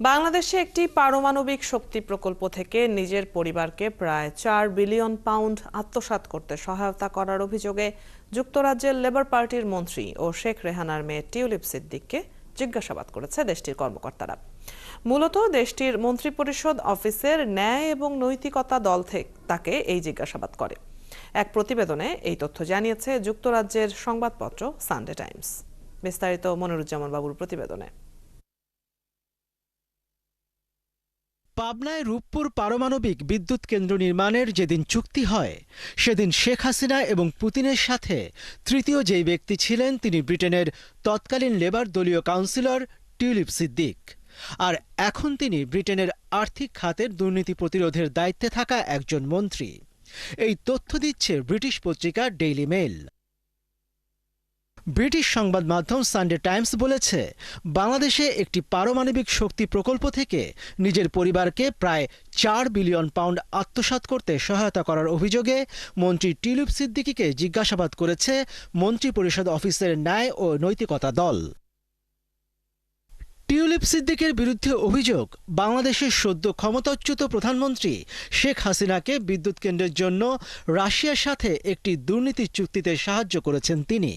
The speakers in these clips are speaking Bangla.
বাংলাদেশে একটি পারমাণবিক শক্তি প্রকল্প থেকে নিজের পরিবারকে প্রায় ৪ বিলিয়ন পাউন্ড আত্মসাৎ করতে সহায়তা করার অভিযোগে যুক্তরাজ্যের লেবার পার্টির মন্ত্রী ও শেখ রেহানার মেয়ে টিউলিপ সিদ্দিককে জিজ্ঞাসাবাদ করেছে দেশটির কর্মকর্তারা। মূলত দেশটির মন্ত্রিপরিষদ অফিসের ন্যায় এবং নৈতিকতা দল তাকে এই জিজ্ঞাসাবাদ করে। এক প্রতিবেদনে এই তথ্য জানিয়েছে যুক্তরাজ্যের সংবাদপত্র সানডে টাইমস। বিস্তারিত মনিরুজ্জামান বাবুর প্রতিবেদনে। পাবনায় রূপপুর পারমাণবিক বিদ্যুৎ কেন্দ্র নির্মাণের যেদিন চুক্তি হয় সেদিন শেখ হাসিনা এবং পুতিনের সাথে তৃতীয় যেই ব্যক্তি ছিলেন তিনি ব্রিটেনের তৎকালীন লেবার দলীয় কাউন্সিলর টিউলিপ সিদ্দিক। আর এখন তিনি ব্রিটেনের আর্থিক খাতের দুর্নীতি প্রতিরোধের দায়িত্বে থাকা একজন মন্ত্রী। এই তথ্য দিচ্ছে ব্রিটিশ পত্রিকা ডেইলি মেইল। ব্রিটিশ সংবাদ মাধ্যম সানডে টাইমস বলেছে, বাংলাদেশে একটি পারমাণবিক শক্তি প্রকল্প থেকে নিজের পরিবারকে প্রায় ৪ বিলিয়ন পাউন্ড আত্মসাৎ করতে সহায়তা করার অভিযোগে মন্ত্রী টিউলিপ সিদ্দিকীকে জিজ্ঞাসাবাদ করেছে মন্ত্রিপরিষদ অফিসের ন্যায় ও নৈতিকতা দল। টিউলিপ সিদ্দিকের বিরুদ্ধে অভিযোগ, বাংলাদেশের সদ্য ক্ষমতাচ্যুত প্রধানমন্ত্রী শেখ হাসিনাকে বিদ্যুৎ কেন্দ্রের জন্য রাশিয়ার সাথে একটি দুর্নীতির চুক্তিতে সাহায্য করেছেন তিনি।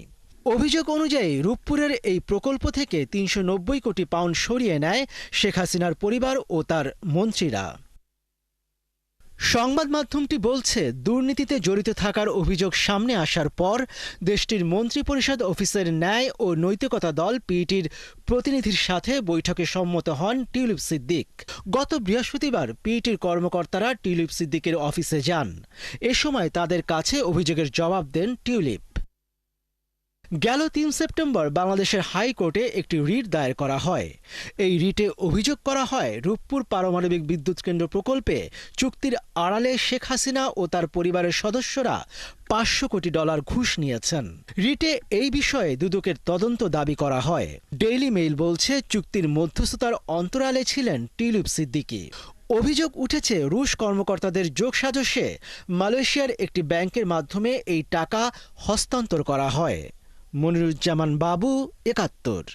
অভিযোগ অনুযায়ী রূপপুরের এই প্রকল্প থেকে ৩৯০ কোটি পাউন্ড সরিয়ে নেয় শেখ হাসিনার পরিবার ও তার মন্ত্রীরা। সংবাদ মাধ্যমটি বলছে, দুর্নীতিতে জড়িত থাকার অভিযোগ সামনে আসার পর দেশটির মন্ত্রিপরিষদ অফিসের ন্যায় ও নৈতিকতা দল পিইটির প্রতিনিধির সাথে বৈঠকে সম্মত হন টিউলিপ সিদ্দিক। গত বৃহস্পতিবার পিইটির কর্মকর্তারা টিউলিপ সিদ্দিকের অফিসে যান। এ সময় তাদের কাছে অভিযোগের জবাব দেন টিউলিপ। গেল ৩ সেপ্টেম্বর বাংলাদেশের হাইকোর্টে একটি রিট দায়ের করা হয়। এই রিটে অভিযোগ করা হয়, রূপপুর পারমাণবিক বিদ্যুৎ কেন্দ্র প্রকল্পে চুক্তির আড়ালে শেখ হাসিনা ও তার পরিবারের সদস্যরা $৫০০ কোটি ঘুষ নিয়েছেন। রিটে এই বিষয়ে দুদকের তদন্ত দাবি করা হয়। ডেইলি মেইল বলছে, চুক্তির মধ্যস্থতার অন্তরালে ছিলেন টিউলিপ সিদ্দিকী। অভিযোগ উঠেছে, রুশ কর্মকর্তাদের যোগসাজশে মালয়েশিয়ার একটি ব্যাংকের মাধ্যমে এই টাকা হস্তান্তর করা হয়। মনিরুজ্জামান বাবু, ৭১।